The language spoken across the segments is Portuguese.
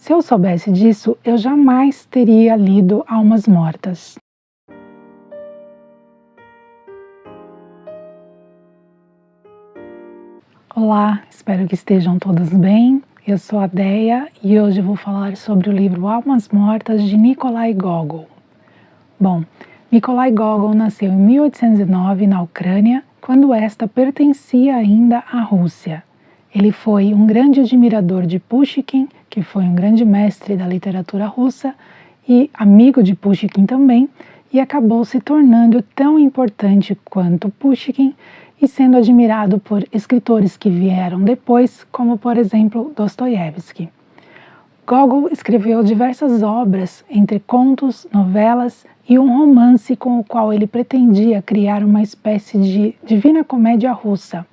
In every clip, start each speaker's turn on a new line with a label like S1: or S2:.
S1: Se eu soubesse disso, eu jamais teria lido Almas Mortas. Olá, espero que estejam todos bem. Eu sou a Deia e hoje eu vou falar sobre o livro Almas Mortas de Nikolai Gogol. Bom, Nikolai Gogol nasceu em 1809 na Ucrânia, quando esta pertencia ainda à Rússia. Ele foi um grande admirador de Pushkin, que foi um grande mestre da literatura russa e amigo de Pushkin também, e acabou se tornando tão importante quanto Pushkin e sendo admirado por escritores que vieram depois, como por exemplo Dostoiévski. Gogol escreveu diversas obras, entre contos, novelas e um romance com o qual ele pretendia criar uma espécie de Divina Comédia russa.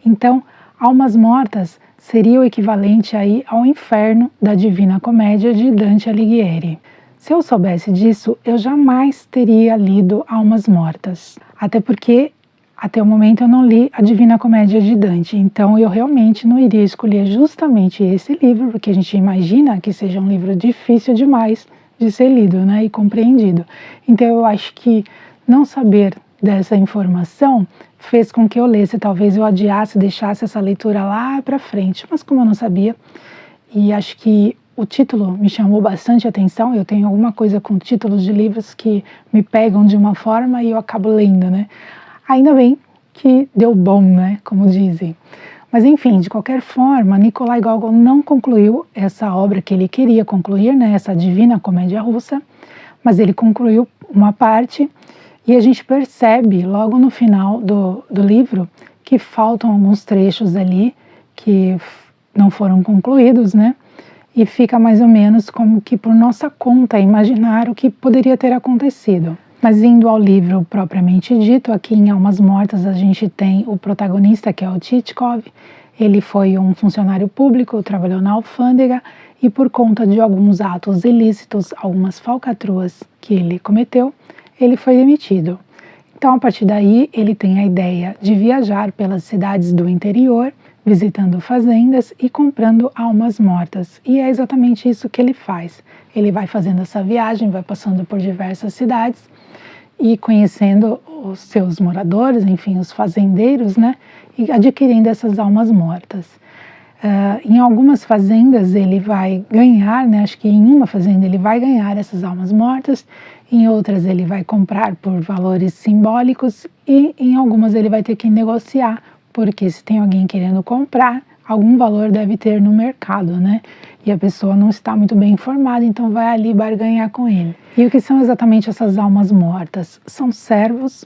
S1: Então, Almas Mortas seria o equivalente aí ao inferno da Divina Comédia de Dante Alighieri. Se eu soubesse disso, eu jamais teria lido Almas Mortas, até porque até o momento eu não li a Divina Comédia de Dante, então eu realmente não iria escolher justamente esse livro, porque a gente imagina que seja um livro difícil demais de ser lido, né, e compreendido. Então eu acho que não saber dessa informação fez com que eu lesse, talvez eu adiasse, deixasse essa leitura lá para frente, mas como eu não sabia, e acho que o título me chamou bastante atenção, eu tenho alguma coisa com títulos de livros que me pegam de uma forma e eu acabo lendo, né? Ainda bem que deu bom, né, como dizem. Mas enfim, de qualquer forma, Nikolai Gogol não concluiu essa obra que ele queria concluir, né, essa Divina Comédia Russa, mas ele concluiu uma parte e a gente percebe logo no final do livro que faltam alguns trechos ali que não foram concluídos, né, e fica mais ou menos como que por nossa conta imaginar o que poderia ter acontecido. Mas indo ao livro propriamente dito, aqui em Almas Mortas a gente tem o protagonista, que é o Tchitchkov. Ele foi um funcionário público, trabalhou na alfândega e por conta de alguns atos ilícitos, algumas falcatruas que ele cometeu, ele foi demitido. Então, a partir daí, ele tem a ideia de viajar pelas cidades do interior, visitando fazendas e comprando almas mortas. E é exatamente isso que ele faz. Ele vai fazendo essa viagem, vai passando por diversas cidades, e conhecendo os seus moradores, enfim, os fazendeiros, né, e adquirindo essas almas mortas. Em algumas fazendas ele vai ganhar, né, acho que em uma fazenda ele vai ganhar essas almas mortas, em outras ele vai comprar por valores simbólicos e em algumas ele vai ter que negociar, porque se tem alguém querendo comprar, algum valor deve ter no mercado, né? E a pessoa não está muito bem informada, então vai ali barganhar com ele. E o que são exatamente essas almas mortas? São servos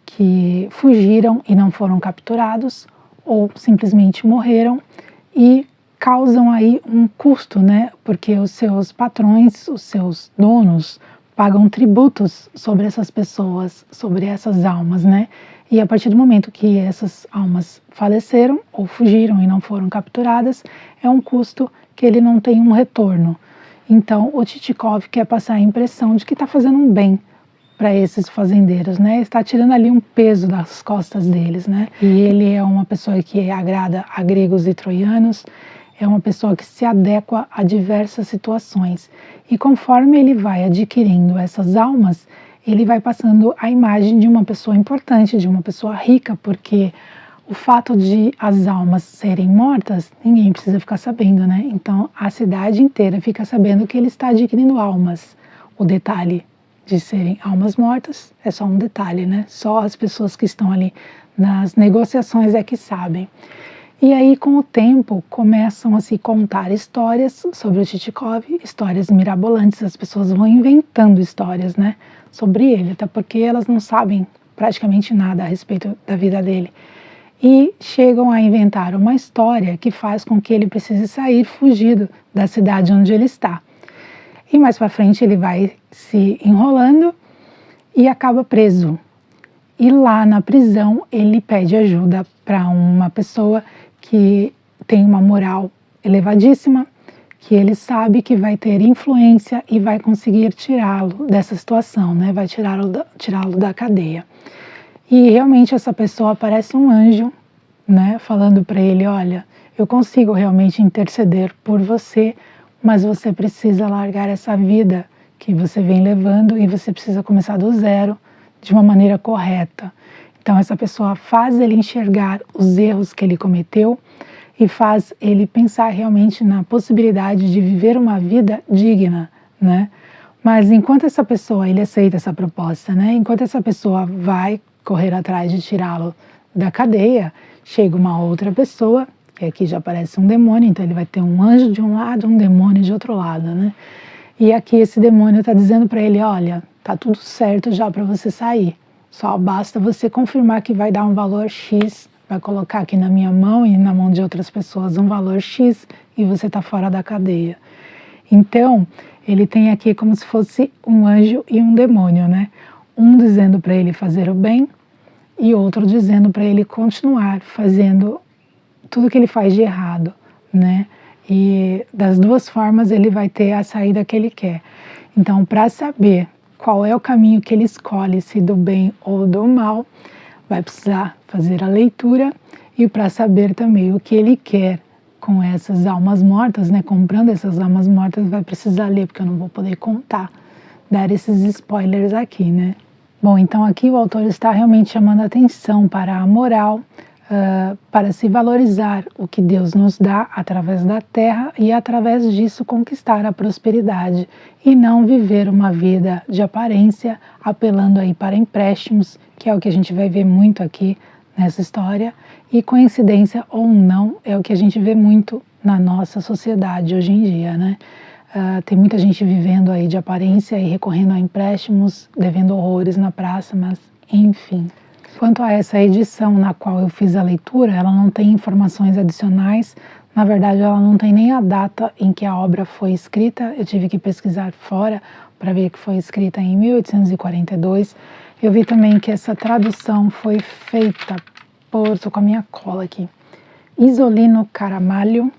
S1: que fugiram e não foram capturados, ou simplesmente morreram e causam aí um custo, né? Porque os seus patrões, os seus donos, pagam tributos sobre essas pessoas, sobre essas almas, né? E a partir do momento que essas almas faleceram ou fugiram e não foram capturadas, é um custo que ele não tem um retorno. Então, o Tchitchkov quer passar a impressão de que está fazendo um bem para esses fazendeiros, né? Está tirando ali um peso das costas deles, né? E ele é uma pessoa que agrada a gregos e troianos, é uma pessoa que se adequa a diversas situações. E conforme ele vai adquirindo essas almas, ele vai passando a imagem de uma pessoa importante, de uma pessoa rica, porque o fato de as almas serem mortas, ninguém precisa ficar sabendo, né? Então, a cidade inteira fica sabendo que ele está adquirindo almas. O detalhe de serem almas mortas é só um detalhe, né? Só as pessoas que estão ali nas negociações é que sabem. E aí, com o tempo, começam a se contar histórias sobre o Tchitchkov, histórias mirabolantes, as pessoas vão inventando histórias, né, sobre ele, até porque elas não sabem praticamente nada a respeito da vida dele. E chegam a inventar uma história que faz com que ele precise sair fugido da cidade onde ele está. E mais para frente ele vai se enrolando e acaba preso. E lá na prisão ele pede ajuda para uma pessoa que tem uma moral elevadíssima, que ele sabe que vai ter influência e vai conseguir tirá-lo dessa situação, né? Vai tirá-lo da cadeia. E realmente essa pessoa parece um anjo, né? Falando para ele, olha, eu consigo realmente interceder por você, mas você precisa largar essa vida que você vem levando e você precisa começar do zero de uma maneira correta. Então essa pessoa faz ele enxergar os erros que ele cometeu e faz ele pensar realmente na possibilidade de viver uma vida digna, né? Mas enquanto essa pessoa, ele aceita essa proposta, né? Enquanto essa pessoa vai correr atrás de tirá-lo da cadeia, chega uma outra pessoa, que aqui já aparece um demônio, então ele vai ter um anjo de um lado, um demônio de outro lado, né? E aqui esse demônio está dizendo para ele, olha, tá tudo certo já para você sair, só basta você confirmar que vai dar um valor X, vai colocar aqui na minha mão e na mão de outras pessoas um valor X e você está fora da cadeia. Então, ele tem aqui como se fosse um anjo e um demônio, né? Um dizendo para ele fazer o bem e outro dizendo para ele continuar fazendo tudo que ele faz de errado, né? E das duas formas ele vai ter a saída que ele quer. Então, para saber qual é o caminho que ele escolhe, se do bem ou do mal, vai precisar fazer a leitura e para saber também o que ele quer com essas almas mortas, né? Comprando essas almas mortas, vai precisar ler, porque eu não vou poder contar, dar esses spoilers aqui, né? Bom, então aqui o autor está realmente chamando a atenção para a moral, para se valorizar o que Deus nos dá através da terra e através disso conquistar a prosperidade e não viver uma vida de aparência, apelando aí para empréstimos, que é o que a gente vai ver muito aqui nessa história, e coincidência ou não, é o que a gente vê muito na nossa sociedade hoje em dia, né? Tem muita gente vivendo aí de aparência e recorrendo a empréstimos, devendo horrores na praça, mas enfim. Quanto a essa edição na qual eu fiz a leitura, ela não tem informações adicionais, na verdade ela não tem nem a data em que a obra foi escrita, eu tive que pesquisar fora para ver que foi escrita em 1842. Eu vi também que essa tradução foi feita por, estou com a minha cola aqui, Isolino Caramalho,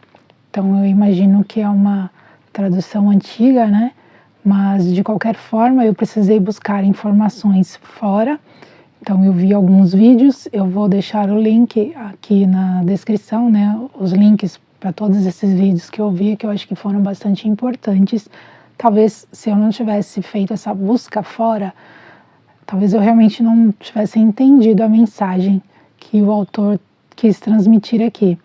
S1: então eu imagino que é uma tradução antiga, né? Mas de qualquer forma eu precisei buscar informações fora. Então eu vi alguns vídeos, eu vou deixar o link aqui na descrição, né? Os links para todos esses vídeos que eu vi, que eu acho que foram bastante importantes. Talvez se eu não tivesse feito essa busca fora, talvez eu realmente não tivesse entendido a mensagem que o autor quis transmitir aqui.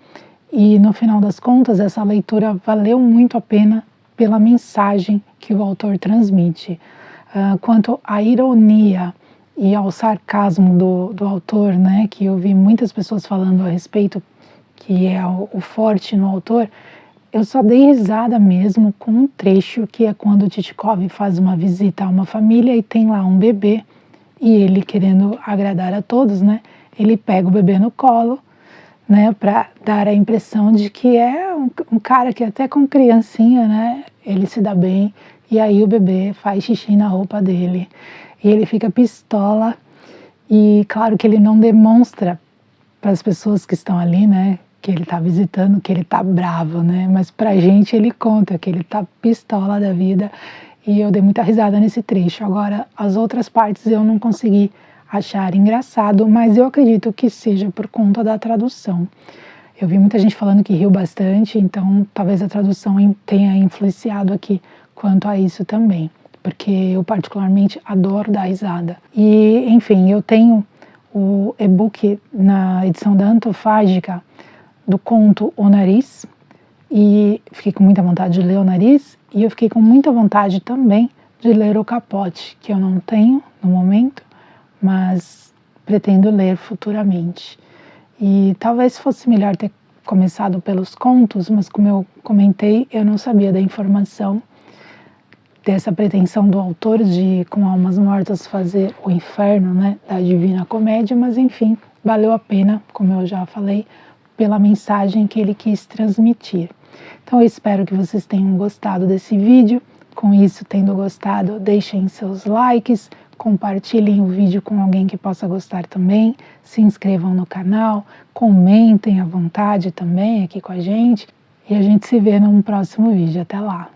S1: E no final das contas, essa leitura valeu muito a pena pela mensagem que o autor transmite. Quanto à ironia e ao sarcasmo do autor, né, que eu vi muitas pessoas falando a respeito, que é o forte no autor, eu só dei risada mesmo com um trecho que é quando o Tchitchkov faz uma visita a uma família e tem lá um bebê, e ele querendo agradar a todos, né, ele pega o bebê no colo, né, para dar a impressão de que é um cara que até com criancinha, né, ele se dá bem, e aí o bebê faz xixi na roupa dele. E ele fica pistola, e claro que ele não demonstra para as pessoas que estão ali, né, que ele está visitando, que ele está bravo, né, mas para a gente ele conta que ele está pistola da vida, e eu dei muita risada nesse trecho. Agora, as outras partes eu não consegui achar engraçado, mas eu acredito que seja por conta da tradução. Eu vi muita gente falando que riu bastante, então talvez a tradução tenha influenciado aqui quanto a isso também, porque eu particularmente adoro dar risada. E, enfim, eu tenho o e-book na edição da Antofágica do conto O Nariz, e fiquei com muita vontade de ler O Nariz, e eu fiquei com muita vontade também de ler O Capote, que eu não tenho no momento, mas pretendo ler futuramente. E talvez fosse melhor ter começado pelos contos, mas como eu comentei, eu não sabia da informação dessa pretensão do autor de, com Almas Mortas, fazer o inferno, né, da Divina Comédia, mas enfim, valeu a pena, como eu já falei, pela mensagem que ele quis transmitir. Então eu espero que vocês tenham gostado desse vídeo. Com isso, tendo gostado, deixem seus likes, compartilhem o vídeo com alguém que possa gostar também, se inscrevam no canal, comentem à vontade também aqui com a gente, e a gente se vê num próximo vídeo. Até lá!